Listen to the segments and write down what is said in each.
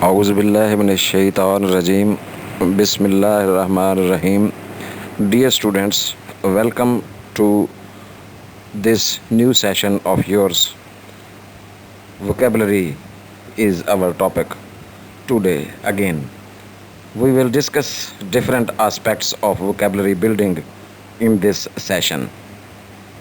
A'udhu billahi minash shaitanir rajim. Bismillahir rahmanir rahim. Dear students, welcome to this new session of yours. Vocabulary is our topic. Today, again, we will discuss different aspects of vocabulary building in this session.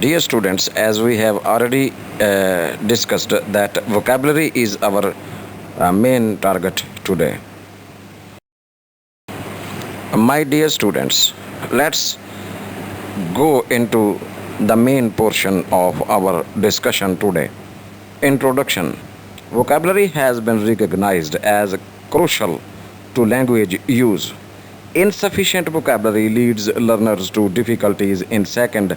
Dear students, as we have already discussed that vocabulary is our main target today. My dear students, let's go into the main portion of our discussion today. Introduction. Vocabulary has been recognized as crucial to language use. Insufficient vocabulary leads learners to difficulties in second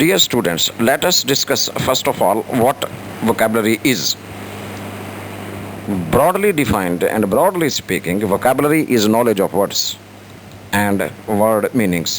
Dear students, let us discuss first of all what vocabulary is. Broadly defined and broadly speaking, vocabulary is knowledge of words and word meanings.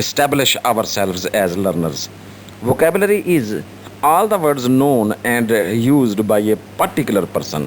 establish ourselves as learners. Vocabulary is all the words known and used by a particular person.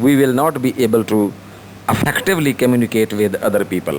we will not be able to effectively communicate with other people.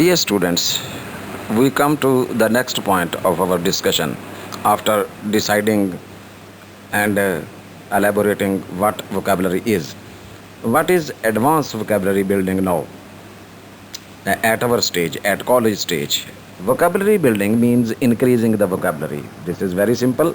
Dear students, we come to the next point of our discussion after deciding and elaborating what vocabulary is. What is advanced vocabulary building now? at our stage, at college stage. Vocabulary building means increasing the vocabulary. This is very simple.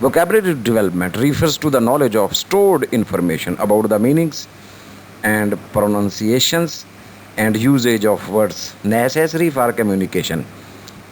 Vocabulary development refers to the knowledge of stored information about the meanings and pronunciations and usage of words necessary for communication.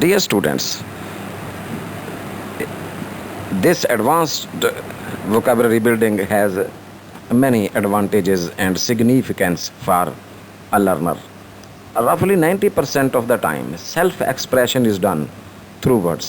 Dear students, this advanced vocabulary building has many advantages and significance for a learner. Roughly 90% of the time, self-expression is done through words.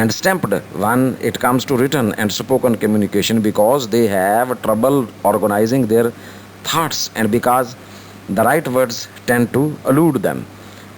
and stamped when it comes to written and spoken communication because they have trouble organizing their thoughts and because the right words tend to elude them.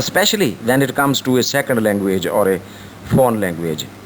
especially when it comes to a second language or a foreign language.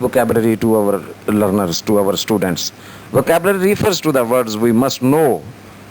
vocabulary to our learners, to our students. Vocabulary refers to the words we must know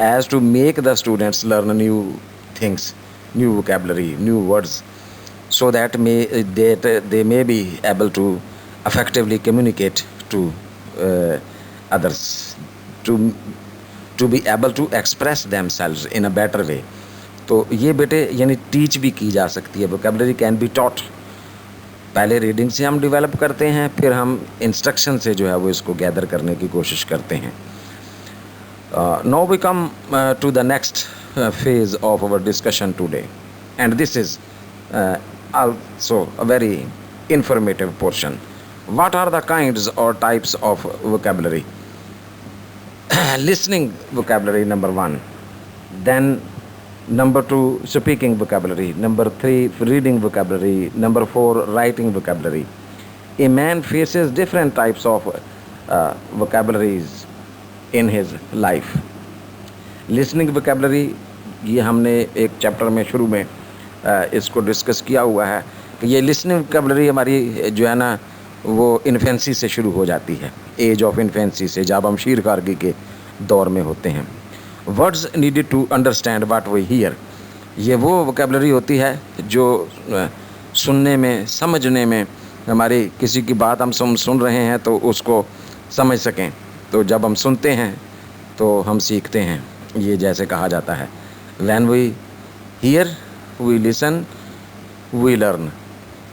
as to make the students learn new things, new vocabulary, new words, so that they may be able to effectively communicate to others, to be able to express themselves in a better way. تو یہ بیٹے یعنی teach بھی کی جا سکتی ہے. Vocabulary can be taught. پہلے ریڈنگ سے ہم ڈیولپ کرتے ہیں, پھر ہم انسٹرکشن سے جو ہے وہ اس کو گیدر کرنے کی کوشش کرتے ہیں. Now we come to the next phase of our discussion today, and this is also a very informative portion. What are the kinds or types of vocabulary? Listening vocabulary, number 1. Then number 2, speaking vocabulary. Number 3, reading vocabulary. Number 4, writing vocabulary. A man faces different types of vocabularies in his life. Listening vocabulary یہ ہم نے ایک chapter میں شروع میں اس کو discuss کیا ہوا ہے کہ یہ لسننگ vocabulary ہماری جو ہے نا وہ انفینسی سے شروع ہو جاتی ہے, ایج آف انفینسی سے, جب ہم شیر خارگی کے دور میں ہوتے ہیں. Words needed to understand what we hear. یہ وہ vocabulary ہوتی ہے جو سننے میں, سمجھنے میں, ہماری کسی کی بات ہم سن رہے ہیں تو اس کو سمجھ سکیں. تو جب ہم سنتے ہیں تو ہم سیکھتے ہیں, یہ جیسے کہا جاتا ہے when we hear we listen we learn.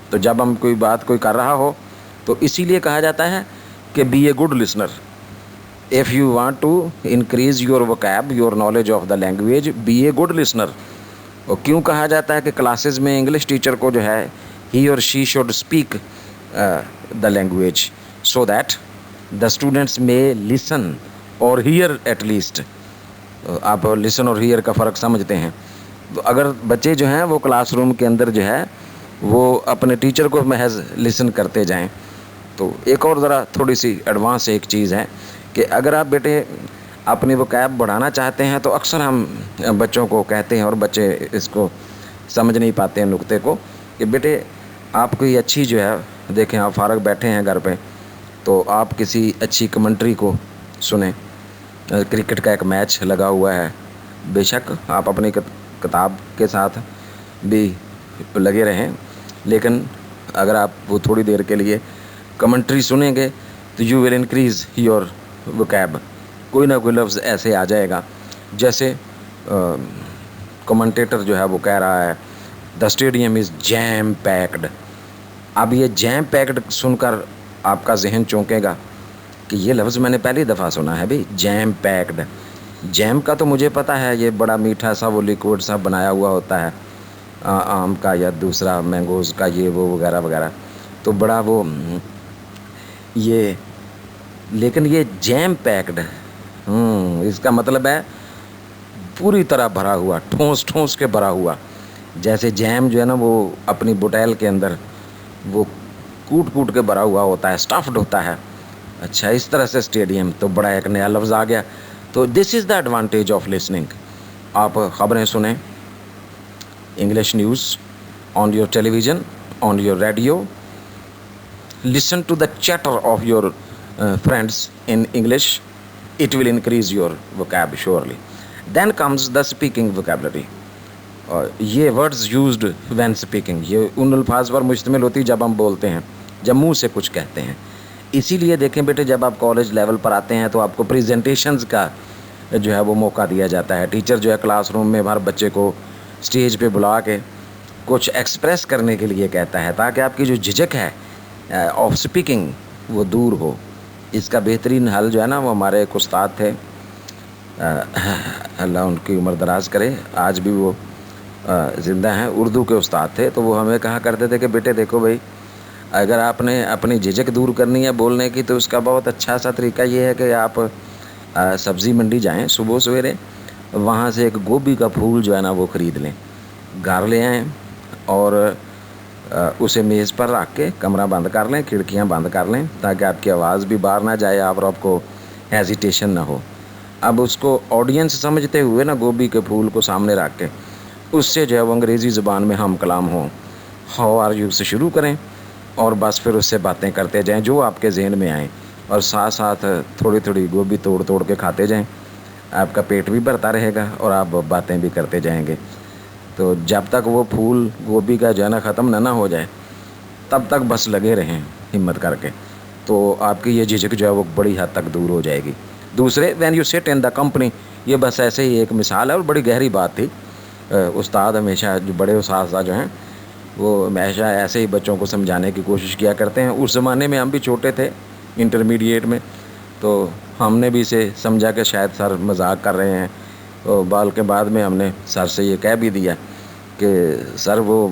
تو جب ہم کوئی بات کوئی کر رہا ہو تو اسی لیے کہا جاتا ہے کہ be a good listener. If you want to increase your vocab, your knowledge of the language, be a good listener. اور کیوں کہا جاتا ہے کہ کلاسز میں انگلش ٹیچر کو جو ہے he or she should speak the language so that the students may listen or hear at least. آپ لسن اور ہیئر کا فرق سمجھتے ہیں. تو اگر بچے جو ہیں وہ کلاس روم کے اندر جو ہے وہ اپنے ٹیچر کو محض لسن کرتے جائیں. تو ایک اور ذرا تھوڑی سی ایڈوانس ایک چیز ہے کہ اگر آپ بیٹے اپنی vocab بڑھانا چاہتے ہیں تو اکثر ہم بچوں کو کہتے ہیں اور بچے اس کو سمجھ نہیں پاتے ہیں نقطے کو کہ بیٹے آپ کوئی اچھی جو ہے دیکھیں آپ فارغ بیٹھے ہیں گھر پہ تو آپ کسی اچھی کمنٹری کو سنیں. کرکٹ کا ایک میچ لگا ہوا ہے, بے شک آپ اپنی کتاب کے ساتھ بھی لگے رہیں, لیکن اگر آپ وہ تھوڑی دیر کے لیے کمنٹری سنیں گے تو you will increase your vocab. کوئی نہ کوئی لفظ ایسے آ جائے گا جیسے کمنٹیٹر جو ہے وہ کہہ رہا ہے the stadium is jam packed. اب یہ جیم پیکڈ سن کر آپ کا ذہن چونکے گا کہ یہ لفظ میں نے پہلی دفعہ سنا ہے بھئی, جیم پیکڈ. جیم کا تو مجھے پتہ ہے یہ بڑا میٹھا سا وہ لیکوڈ سا بنایا ہوا ہوتا ہے آم کا یا دوسرا مینگوز کا, یہ وہ وغیرہ وغیرہ, تو بڑا وہ یہ, لیکن یہ جیم پیکڈ اس کا مطلب ہے پوری طرح بھرا ہوا, ٹھونس ٹھونس کے بھرا ہوا. جیسے جیم جو ہے نا وہ اپنی بوٹیل کے اندر وہ کوٹ کوٹ کے بھرا ہوا ہوتا ہے, اسٹفڈ ہوتا ہے. اچھا اس طرح سے اسٹیڈیم, تو بڑا ایک نیا لفظ آ گیا. تو this is the advantage of listening. آپ خبریں سنیں, English news on your television, on your radio, listen to the chatter of your friends in English. It will increase your vocab surely. Then comes the speaking vocabulary. یہ words used when speaking, یہ ان الفاظ پر مشتمل ہوتی جب ہم بولتے ہیں, جب منہ سے کچھ کہتے ہیں. اسی لیے دیکھیں بیٹے جب آپ کالج لیول پر آتے ہیں تو آپ کو پریزنٹیشنز کا جو ہے وہ موقع دیا جاتا ہے. ٹیچر جو ہے کلاس روم میں ہر بچے کو اسٹیج پہ بلا کے کچھ ایکسپریس کرنے کے لیے کہتا ہے تاکہ آپ کی جو جھجک ہے آف سپیکنگ وہ دور ہو. اس کا بہترین حل جو ہے نا وہ ہمارے ایک استاد تھے, اللہ ان کی عمر دراز کرے, آج بھی وہ زندہ ہیں, اردو کے استاد تھے. تو وہ ہمیں کہا کرتے تھے کہ بیٹے دیکھو بھائی, اگر آپ نے اپنی جھجک دور کرنی ہے بولنے کی تو اس کا بہت اچھا سا طریقہ یہ ہے کہ آپ سبزی منڈی جائیں صبح سویرے, وہاں سے ایک گوبھی کا پھول جو ہے نا وہ خرید لیں, گھر لے آئیں اور اسے میز پر رکھ کے کمرہ بند کر لیں, کھڑکیاں بند کر لیں تاکہ آپ کی آواز بھی باہر نہ جائے اور آپ کو ہیزیٹیشن نہ ہو. اب اس کو آڈینس سمجھتے ہوئے نا گوبھی کے پھول کو سامنے رکھ کے اس سے جو ہے وہ انگریزی زبان میں ہم کلام ہوں, ہاؤ آر یو سے شروع کریں اور بس پھر اس سے باتیں کرتے جائیں جو آپ کے ذہن میں آئیں, اور ساتھ ساتھ تھوڑی تھوڑی گوبھی توڑ توڑ کے کھاتے جائیں. آپ کا پیٹ بھی بھرتا رہے گا اور آپ باتیں بھی کرتے جائیں گے. تو جب تک وہ پھول گوبھی کا جو ہے نا ختم نہ ہو جائے تب تک بس لگے رہیں ہمت کر کے, تو آپ کی یہ جھجک جو ہے وہ بڑی حد تک دور ہو جائے گی. دوسرے when you sit in the company, یہ بس ایسے ہی ایک مثال ہے اور بڑی گہری بات تھی. استاد ہمیشہ جو بڑے اساتذہ جو ہیں وہ ہمیشہ ایسے ہی بچوں کو سمجھانے کی کوشش کیا کرتے ہیں. اس زمانے میں ہم بھی چھوٹے تھے انٹرمیڈیٹ میں, تو ہم نے بھی اسے سمجھا کہ شاید سر مذاق کر رہے ہیں. تو بال کے بعد میں ہم نے سر سے یہ کہہ بھی دیا کہ سر وہ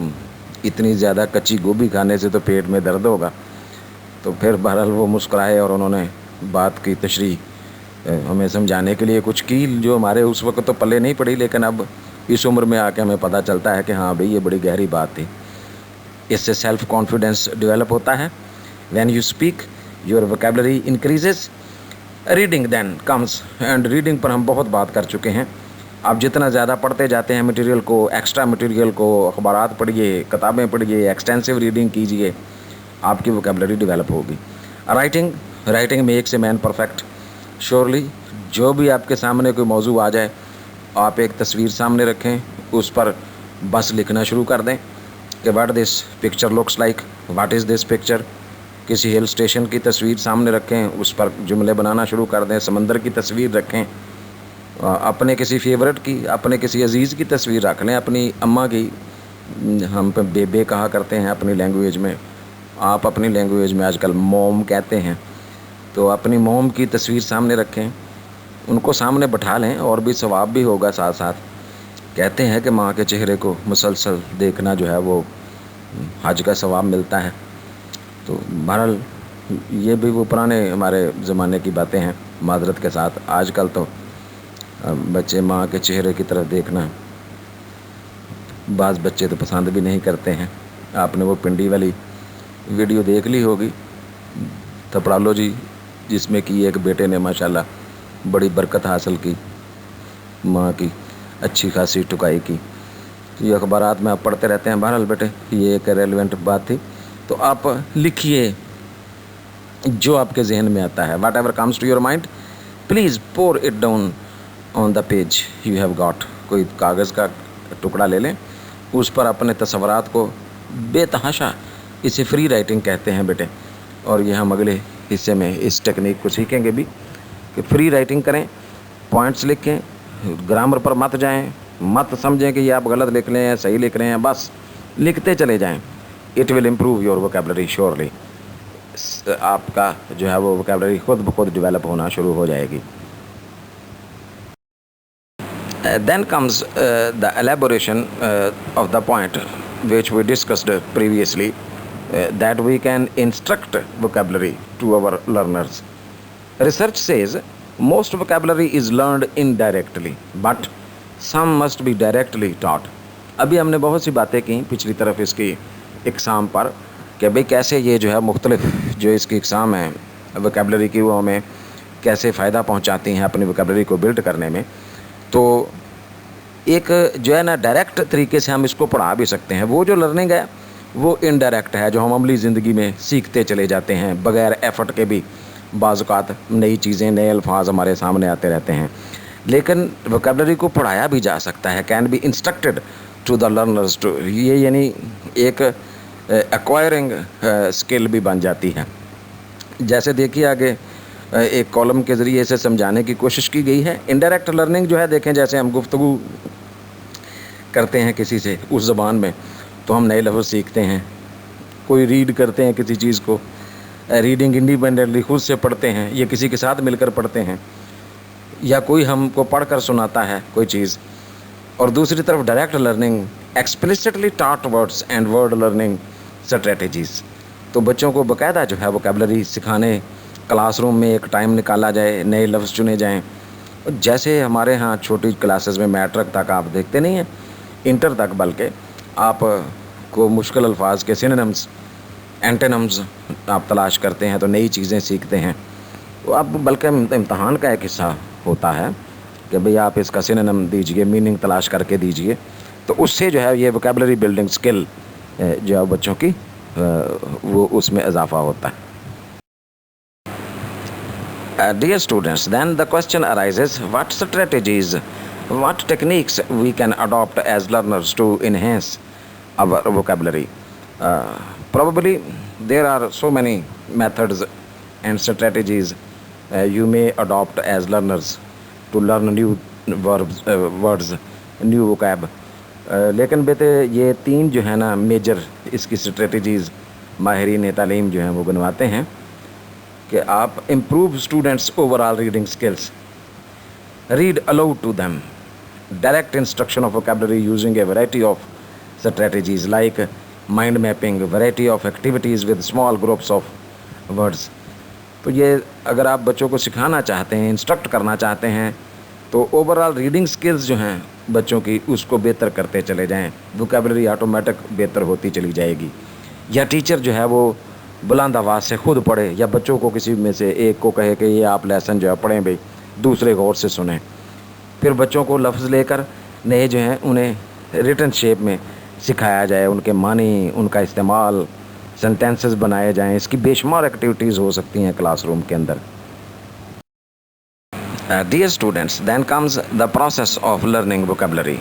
اتنی زیادہ کچی گوبھی کھانے سے تو پیٹ میں درد ہوگا. تو پھر بہرحال وہ مسکرائے اور انہوں نے بات کی تشریح ہمیں سمجھانے کے لیے کچھ کی, جو ہمارے اس وقت تو پلے نہیں پڑی, لیکن اب اس عمر میں آ کے ہمیں پتہ چلتا ہے کہ ہاں بھئی یہ بڑی گہری بات تھی. اس سے سیلف کانفیڈنس ڈیولپ ہوتا ہے. When you speak your vocabulary increases. Reading then comes, and reading پر ہم بہت بات کر چکے ہیں. آپ جتنا زیادہ پڑھتے جاتے ہیں مٹیریل کو, ایکسٹرا مٹیریل کو, اخبارات پڑھیے, کتابیں پڑھیے, ایکسٹینسو ریڈنگ کیجیے, آپ کی ووکیبلری ڈیولپ ہوگی. Writing makes a man perfect. Surely جو بھی آپ کے سامنے کوئی موضوع آ جائے, آپ ایک تصویر سامنے رکھیں, اس پر بس لکھنا شروع کر دیں کہ what this picture looks like, what is this picture. کسی ہل اسٹیشن کی تصویر سامنے رکھیں, اس پر جملے بنانا شروع کر دیں. سمندر کی تصویر رکھیں, اپنے کسی فیورٹ کی, اپنے کسی عزیز کی تصویر رکھ لیں, اپنی اماں کی, ہم پہ بیبے کہا کرتے ہیں اپنی لینگویج میں, آپ اپنی لینگویج میں آج کل موم کہتے ہیں. تو اپنی موم کی تصویر سامنے رکھیں, ان کو سامنے بٹھا لیں, اور بھی ثواب بھی ہوگا ساتھ ساتھ. کہتے ہیں کہ ماں کے چہرے کو مسلسل دیکھنا جو ہے وہ حج کا ثواب ملتا ہے. تو بہرحال یہ بھی وہ پرانے ہمارے زمانے کی باتیں ہیں معذرت کے ساتھ. آج کل تو بچے ماں کے چہرے کی طرف دیکھنا بعض بچے تو پسند بھی نہیں کرتے ہیں. آپ نے وہ پنڈی والی ویڈیو دیکھ لی ہوگی, تھپڑالو جی, جس میں کہ ایک بیٹے نے ماشاءاللہ بڑی برکت حاصل کی, ماں کی اچھی خاصی ٹکائی کی. یہ اخبارات میں آپ پڑھتے رہتے ہیں. بہرحال بیٹے یہ ایک ریلیونٹ بات تھی. تو آپ لکھیے جو آپ کے ذہن میں آتا ہے. Whatever comes to your mind, please pour it down on the page you have got. کوئی کاغذ کا ٹکڑا لے لیں, اس پر اپنے تصورات کو بے تحاشا, اسے فری رائٹنگ کہتے ہیں بیٹے. اور یہ ہم اگلے حصے میں اس ٹیکنیک کو سیکھیں گے بھی کہ فری رائٹنگ کریں, پوائنٹس لکھیں, گرامر پر مت جائیں, مت سمجھیں کہ یہ آپ غلط لکھ لیں ہیں صحیح لکھ رہے ہیں, بس لکھتے چلے جائیں. It will improve your vocabulary surely. آپ کا جو ہے وہ ووکیبلری خود بخود ڈیولپ ہونا شروع ہو جائے گی. Then comes the elaboration of the point which we discussed previously, that we can instruct vocabulary to our learners. Research says most vocabulary is learned indirectly, but some must be directly taught. ابھی ہم نے بہت سی باتیں کی پچھلی طرف اس کی اقسام پر کہ بھئی کیسے یہ جو ہے مختلف جو اس کی اقسام ہیں ووکیبلری کی, وہ ہمیں کیسے فائدہ پہنچاتی ہیں اپنی ووکیبلری کو بلڈ کرنے میں. تو ایک جو ہے نا ڈائریکٹ طریقے سے ہم اس کو پڑھا بھی سکتے ہیں. وہ جو لرننگ ہے وہ انڈائریکٹ ہے, جو ہم عملی زندگی میں سیکھتے چلے جاتے ہیں بغیر ایفرٹ کے بھی. بعض اوقات نئی چیزیں, نئے الفاظ ہمارے سامنے آتے رہتے ہیں, لیکن ووکیبلری کو پڑھایا بھی جا سکتا ہے. Can be instructed to the learners to, یہ یعنی ایک ایکوائرنگ اسکل بھی بن جاتی ہے. جیسے دیکھیے آگے ایک کالم کے ذریعے سے سمجھانے کی کوشش کی گئی ہے. انڈائریکٹ لرننگ جو ہے, دیکھیں جیسے ہم گفتگو کرتے ہیں کسی سے اس زبان میں تو ہم نئے لفظ سیکھتے ہیں. کوئی ریڈ کرتے ہیں کسی چیز کو, ریڈنگ انڈیپینڈنٹلی خود سے پڑھتے ہیں یا کسی کے ساتھ مل کر پڑھتے ہیں, یا کوئی ہم کو پڑھ کر سناتا ہے کوئی چیز. اور دوسری طرف direct learning explicitly taught words and word learning strategies. تو بچوں کو باقاعدہ جو ہے ووکیبلری سکھانے کلاس روم میں ایک ٹائم نکالا جائے, نئے لفظ چنے جائیں. جیسے ہمارے ہاں چھوٹی کلاسز میں میٹرک تک آپ دیکھتے نہیں ہیں, انٹر تک, بلکہ آپ کو مشکل الفاظ کے سینونمز, اینٹینمز آپ تلاش کرتے ہیں تو نئی چیزیں سیکھتے ہیں. تو اب بلکہ امتحان کا ایک حصہ ہوتا ہے کہ بھئی آپ اس کا سینونم دیجئے, میننگ تلاش کر کے دیجئے. تو اس سے جو ہے یہ ووکیبلری بلڈنگ سکل جو ہے بچوں کی وہ اس میں اضافہ ہوتا ہے. Dear students, then the question arises, what strategies, what techniques we can adopt as learners to enhance our vocabulary? Probably there are so many methods and strategies you may adopt as learners to learn new words, new vocab. لیکن بیٹے یہ 3 جو ہے نا major اس کی strategies ماہرین تعلیم جو ہیں وہ بنواتے ہیں کہ آپ improve students overall reading skills. Read aloud to them. Direct instruction of vocabulary using a variety of strategies like mind mapping, variety of activities with small groups of words. تو یہ اگر آپ بچوں کو سکھانا چاہتے ہیں, انسٹرکٹ کرنا چاہتے ہیں, تو اوور آل ریڈنگ سکلز جو ہیں بچوں کی اس کو بہتر کرتے چلے جائیں. ووکیبلری آٹومیٹک بہتر ہوتی چلی جائے گی. یا ٹیچر جو ہے وہ بلند آواز سے خود پڑھے, یا بچوں کو کسی میں سے ایک کو کہے کہ یہ آپ لیسن جو ہے پڑھیں بھائی, دوسرے غور سے سنیں. پھر بچوں کو لفظ لے کر نئے جو ہیں انہیں ریٹن شیپ میں سکھایا جائے, ان کے معنی, ان کا استعمال, سینٹینسز بنائے جائیں. اس کی بے شمار ایکٹیویٹیز ہو سکتی ہیں کلاس روم کے اندر. Dear students, then comes the process of learning vocabulary.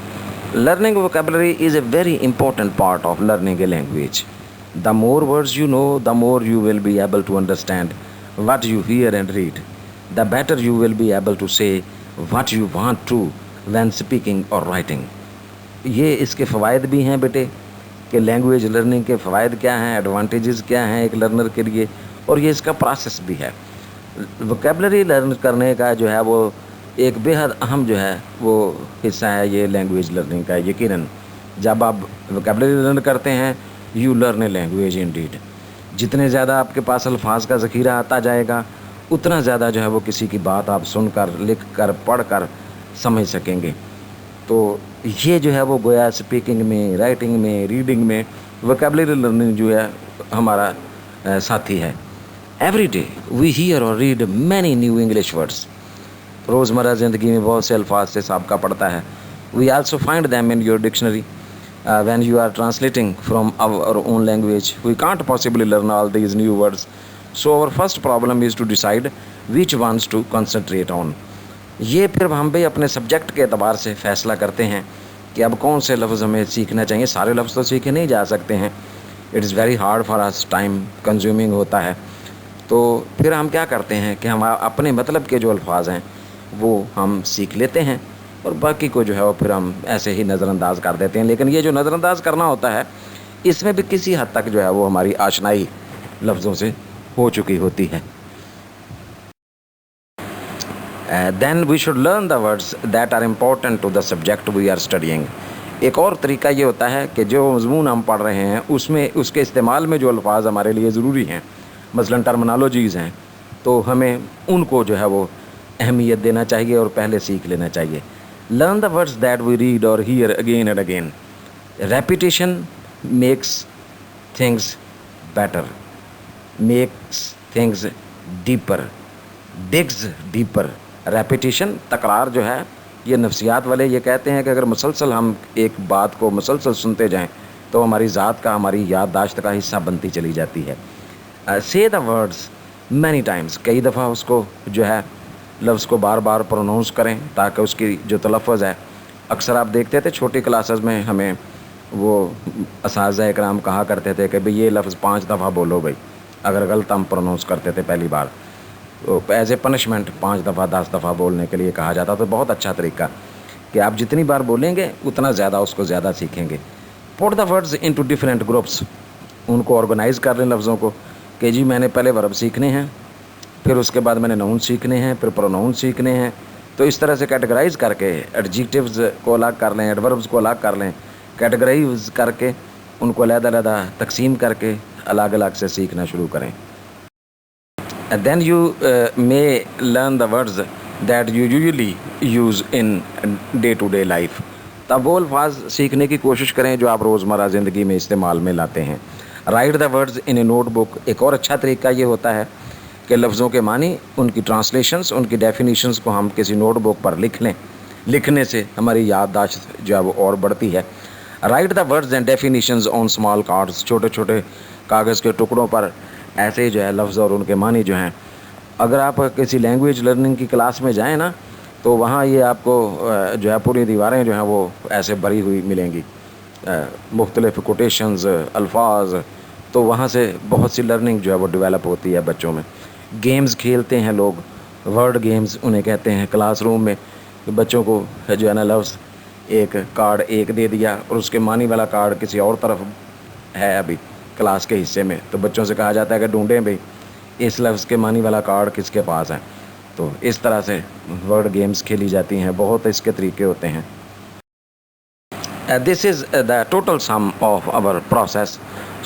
Learning vocabulary is a very important part of learning a language. The more words you know, the more you will be able to understand what you hear and read. The better you will be able to say what you want to when speaking or writing. یہ اس کے فوائد بھی ہیں بیٹے کہ language learning کے فوائد کیا ہیں, ایڈوانٹیجز کیا ہیں ایک لرنر کے لیے, اور یہ اس کا پروسیس بھی ہے. ووکیبلری لرن کرنے کا جو ہے وہ ایک بے حد اہم جو ہے وہ حصہ ہے یہ لینگویج لرننگ کا. یقیناً جب آپ ووکیبلری لرن کرتے ہیں you learn a language indeed. جتنے زیادہ آپ کے پاس الفاظ کا ذخیرہ آتا جائے گا اتنا زیادہ جو ہے وہ کسی کی بات آپ سن کر, لکھ کر, پڑھ کر سمجھ سکیں گے. تو یہ جو ہے وہ گویا اسپیکنگ میں, رائٹنگ میں, ریڈنگ میں ووکیبلری لرننگ جو ہے ہمارا ساتھی ہے. Every day we hear or read many new English words. روزمرہ زندگی میں بہت سے الفاظ سے سابقہ پڑتا ہے. We also find them in your dictionary when you are translating from our own language. We can't possibly learn all these new words, so our first problem is to decide which ones to concentrate on. یہ پھر ہم بھی اپنے subject کے اعتبار سے فیصلہ کرتے ہیں کہ اب کون سے لفظ ہمیں سیکھنا چاہیے. سارے لفظ تو سیکھے نہیں جا سکتے ہیں, it is very hard for us, time consuming ہوتا ہے. تو پھر ہم کیا کرتے ہیں کہ ہم اپنے مطلب کے جو الفاظ ہیں وہ ہم سیکھ لیتے ہیں, اور باقی کو جو ہے وہ پھر ہم ایسے ہی نظر انداز کر دیتے ہیں. لیکن یہ جو نظر انداز کرنا ہوتا ہے اس میں بھی کسی حد تک جو ہے وہ ہماری آشنائی لفظوں سے ہو چکی ہوتی ہے. Then we should learn the words that are important to the subject we are studying. ایک اور طریقہ یہ ہوتا ہے کہ جو مضمون ہم پڑھ رہے ہیں اس میں اس کے استعمال میں جو الفاظ ہمارے لیے ضروری ہیں, مثلاً ٹرمنالوجیز ہیں, تو ہمیں ان کو جو ہے وہ اہمیت دینا چاہیے اور پہلے سیکھ لینا چاہیے. Learn the words that we read or hear again and again. Repetition makes things better, makes things deeper, digs deeper. Repetition, تکرار جو ہے, یہ نفسیات والے یہ کہتے ہیں کہ اگر مسلسل ہم ایک بات کو مسلسل سنتے جائیں تو ہماری ذات کا, ہماری یادداشت کا حصہ بنتی چلی جاتی ہے. say the words many times. کئی دفعہ اس کو جو ہے لفظ کو بار بار پروناؤنس کریں تاکہ اس کی جو تلفظ ہے, اکثر آپ دیکھتے تھے چھوٹی کلاسز میں ہمیں وہ اساتذہ اکرام کہا کرتے تھے کہ بھئی یہ لفظ 5 دفعہ بولو بھائی, اگر غلط ہم پروناؤنس کرتے تھے پہلی بار تو ایز اے پنشمنٹ 5 دفعہ 10 دفعہ بولنے کے لیے کہا جاتا. تو بہت اچھا طریقہ کہ آپ جتنی بار بولیں گے اتنا زیادہ اس کو زیادہ سیکھیں گے. Put the words into different groups. ان کو آرگنائز کر لیں لفظوں کو کہ جی میں نے پہلے ورب سیکھنے ہیں, پھر اس کے بعد میں نے نون سیکھنے ہیں, پھر پروناؤن سیکھنے ہیں. تو اس طرح سے کیٹیگرائز کر کے ایڈجیکٹیوز کو الگ کر لیں, ایڈوربز کو الگ کر لیں, کیٹیگرائز کر کے ان کو علیحدہ علیحدہ تقسیم کر کے الگ الگ سے سیکھنا شروع کریں. And then you may learn the words that you usually use in day-to-day life. تب وہ الفاظ سیکھنے کی کوشش کریں جو آپ روزمرہ زندگی میں استعمال میں لاتے ہیں. Write the words in a notebook. ایک اور اچھا طریقہ یہ ہوتا ہے کہ لفظوں کے معنی, ان کی ٹرانسلیشنز, ان کی ڈیفینیشنز کو ہم کسی نوٹ بک پر لکھ لیں. لکھنے سے ہماری یادداشت جو ہے وہ اور بڑھتی ہے. Write the words and definitions on small cards. چھوٹے چھوٹے کاغذ کے ٹکڑوں پر ایسے جو ہے لفظ اور ان کے معنی جو ہیں. اگر آپ کسی لینگویج لرننگ کی کلاس میں جائیں نا تو وہاں یہ آپ کو جو ہے پوری دیواریں جو ہیں وہ ایسے بھری ہوئی ملیں گی, مختلف کوٹیشنز, الفاظ. تو وہاں سے بہت سی لرننگ جو ہے وہ ڈیولپ ہوتی ہے بچوں میں. گیمز کھیلتے ہیں لوگ, ورڈ گیمز انہیں کہتے ہیں, کلاس روم میں بچوں کو جو ہے نا لفظ ایک کارڈ ایک دے دیا اور اس کے معنی والا کارڈ کسی اور طرف ہے ابھی کلاس کے حصے میں، تو بچوں سے کہا جاتا ہے کہ ڈھونڈیں بھائی اس لفظ کے معنی والا کارڈ کس کے پاس ہے. تو اس طرح سے ورڈ گیمز کھیلی جاتی ہیں، بہت اس کے طریقے ہوتے ہیں. This is the total sum of our process.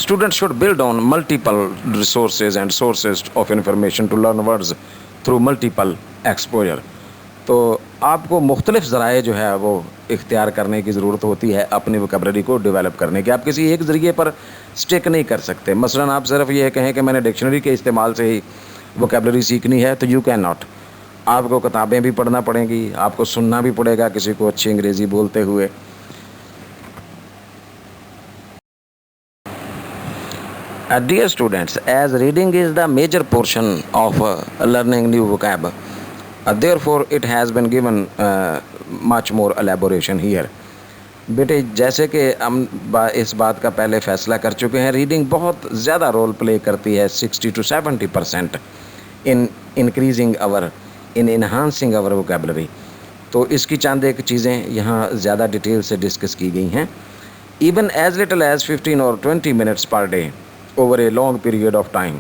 Students should build on multiple resources and sources of information to learn words through multiple exposure. تو آپ کو مختلف ذرائع جو ہے وہ اختیار کرنے کی ضرورت ہوتی ہے اپنی ووکیبلری کو ڈیولپ کرنے کی. آپ کسی ایک ذریعے پر سٹک نہیں کر سکتے. مثلا آپ صرف یہ کہیں کہ میں نے ڈکشنری کے استعمال سے ہی ووکیبلری سیکھنی ہے تو یو کین ناٹ. آپ کو کتابیں بھی پڑھنا پڑیں گی، آپ کو سننا بھی پڑے گا کسی کو اچھی انگریزی بولتے ہوئے. Dear students, as reading is the major portion of learning new vocab, therefore it has been given much more elaboration here. بیٹے جیسے کہ ہم اس بات کا پہلے فیصلہ کر چکے ہیں، ریڈنگ بہت زیادہ رول پلے کرتی ہے 60 to 70% in increasing our in enhancing our vocabulary. تو اس کی چند ایک چیزیں یہاں زیادہ ڈیٹیل سے ڈسکس کی گئی ہیں. Even as little as 15 or 20 minutes per day over a long period of time.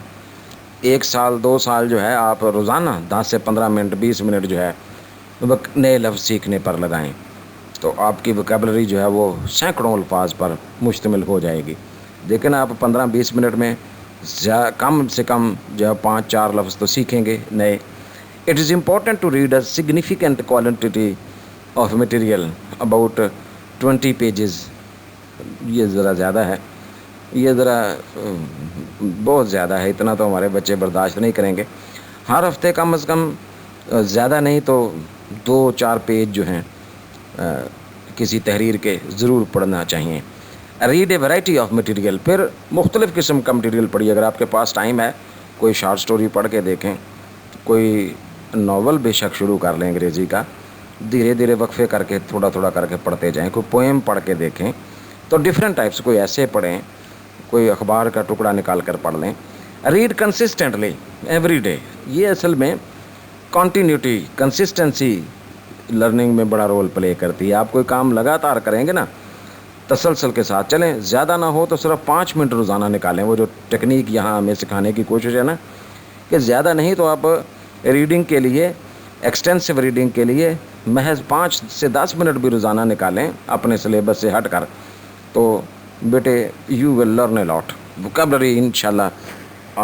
1 سال 2 سال جو ہے آپ روزانہ 10 سے 15 منٹ 20 منٹ جو ہے نئے لفظ سیکھنے پر لگائیں تو آپ کی ووکیبلری جو ہے وہ سینکڑوں الفاظ پر مشتمل ہو جائے گی. لیکن آپ 15-20 منٹ میں کم سے کم جو ہے 5-4 لفظ تو سیکھیں گے نئے. It is important to read a significant quantity of material about 20 pages. یہ ذرا زیادہ ہے، یہ ذرا بہت زیادہ ہے، اتنا تو ہمارے بچے برداشت نہیں کریں گے. ہر ہفتے کم از کم زیادہ نہیں تو 2-4 پیج جو ہیں کسی تحریر کے ضرور پڑھنا چاہیے. Read a variety of material. پھر مختلف قسم کا مٹیریل پڑھیے. اگر آپ کے پاس ٹائم ہے کوئی شارٹ سٹوری پڑھ کے دیکھیں، کوئی ناول بے شک شروع کر لیں انگریزی کا، دھیرے دھیرے وقفے کر کے تھوڑا تھوڑا کر کے پڑھتے جائیں. کوئی پوئم پڑھ کے دیکھیں تو ڈفرینٹ ٹائپس، کوئی ایسے پڑھیں، کوئی اخبار کا ٹکڑا نکال کر پڑھ لیں. Read consistently every day. یہ اصل میں کنٹینیوٹی کنسسٹنسی لرننگ میں بڑا رول پلے کرتی ہے. آپ کوئی کام لگاتار کریں گے نا، تسلسل کے ساتھ چلیں، زیادہ نہ ہو تو صرف 5 منٹ روزانہ نکالیں. وہ جو ٹیکنیک یہاں ہمیں سکھانے کی کوشش ہے نا کہ زیادہ نہیں تو آپ ریڈنگ کے لیے، ایکسٹینسو ریڈنگ کے لیے محض 5 سے 10 منٹ بھی روزانہ نکالیں اپنے سلیبس سے ہٹ کر، تو بیٹے you will learn a lot. Vocabulary انشاءاللہ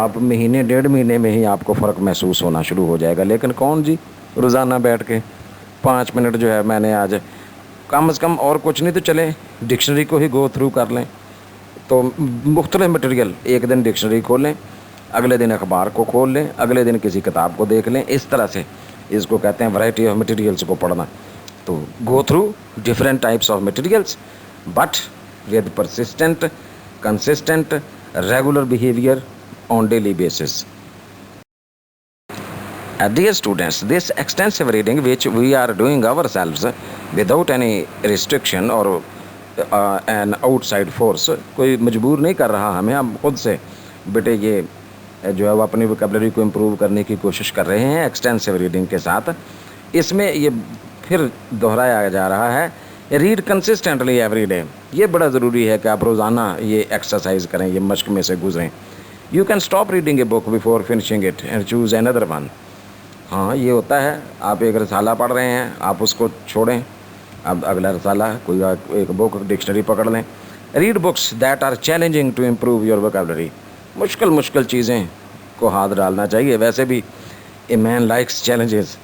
آپ مہینے 1.5 مہینے میں ہی آپ کو فرق محسوس ہونا شروع ہو جائے گا. لیکن کون جی روزانہ بیٹھ کے 5 منٹ جو ہے میں نے آج کم از کم اور کچھ نہیں تو چلیں ڈکشنری کو ہی گو تھرو کر لیں. تو مختلف مٹیریل، ایک دن ڈکشنری کھولیں، اگلے دن اخبار کو کھول لیں، اگلے دن کسی کتاب کو دیکھ لیں. اس طرح سے اس کو کہتے ہیں ورائٹی آف مٹیریلس کو پڑھنا. تو go through different types of materials but with persistent, consistent, regular behavior on daily basis. Dear students, this extensive reading which we are doing ourselves without any restriction or an outside force, کوئی مجبور نہیں کر رہا ہمیں، ہم خود سے بیٹے یہ جو ہے وہ اپنی ووکیبلری کو امپروو کرنے کی کوشش کر رہے ہیں ایکسٹینسو ریڈنگ کے ساتھ. اس میں یہ پھر دہرایا جا رہا ہے ریڈ کنسسٹنٹلی ایوری ڈے. یہ بڑا ضروری ہے کہ آپ روزانہ یہ ایکسرسائز کریں، یہ مشق میں سے گزریں. You can stop reading a book before finishing it and choose another one. ہاں یہ ہوتا ہے، آپ ایک رسالہ پڑھ رہے ہیں، آپ اس کو چھوڑیں، اب اگلا رسالہ کوئی ایک بک ڈکشنری پکڑ لیں. Read books that are challenging to improve your vocabulary. مشکل چیزیں کو ہاتھ ڈالنا چاہیے. ویسے بھی اے مین لائکس چیلنجز.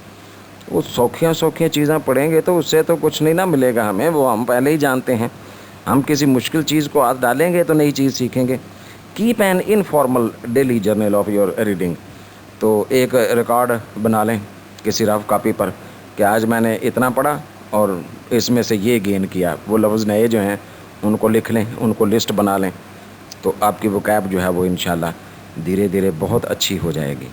وہ سوکھیاں چیزیں پڑھیں گے تو اس سے تو کچھ نہیں نہ ملے گا ہمیں، وہ ہم پہلے ہی جانتے ہیں. ہم کسی مشکل چیز کو ہاتھ ڈالیں گے تو نئی چیز سیکھیں گے. Keep an informal daily journal of your reading. تو ایک ریکارڈ بنا لیں کسی رف کاپی پر کہ آج میں نے اتنا پڑھا اور اس میں سے یہ گین کیا. وہ لفظ نئے جو ہیں ان کو لکھ لیں، ان کو لسٹ بنا لیں، تو آپ کی ووکیب جو ہے وہ انشاءاللہ دھیرے دھیرے بہت اچھی ہو جائے گی.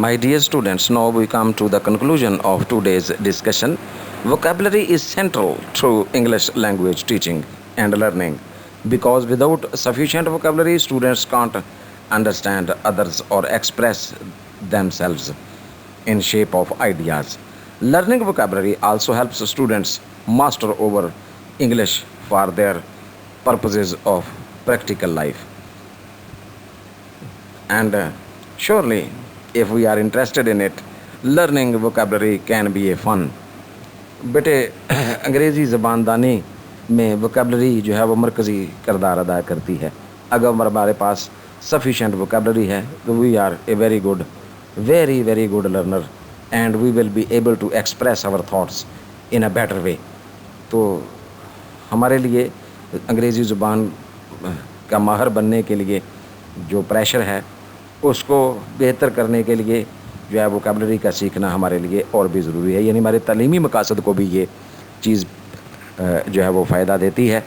My dear students, now we come to the conclusion of today's discussion. Vocabulary is central to English language teaching and learning because without sufficient vocabulary, students can't understand others or express themselves in shape of ideas. Learning vocabulary also helps students master over English for their purposes of practical life. And surely, if we are interested in it, learning vocabulary can be a fun. بیٹے انگریزی زبان دانی میں vocabulary جو ہے وہ مرکزی کردار ادا کرتی ہے. اگر ہمارے پاس سفیشینٹ وکیبلری ہے تو we are a very good learner and we will be able to express our thoughts in a better way. تو ہمارے لیے انگریزی زبان کا ماہر بننے کے لیے جو پریشر ہے اس کو بہتر کرنے کے لیے جو ہے وکیبلری کا سیکھنا ہمارے لیے اور بھی ضروری ہے. یعنی ہمارے تعلیمی مقاصد کو بھی یہ چیز جو ہے وہ فائدہ دیتی ہے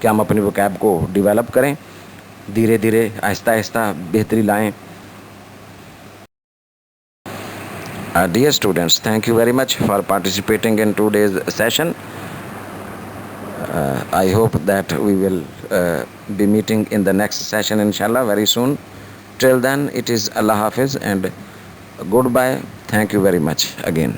کہ ہم اپنی وکیب کو ڈیولپ کریں, دھیرے دھیرے آہستہ آہستہ بہتری لائیں. Dear students, thank you very much for participating in today's session. I hope that we will be meeting in the next session inshallah very soon. Till then, it is Allah Hafiz and goodbye. Thank you very much again.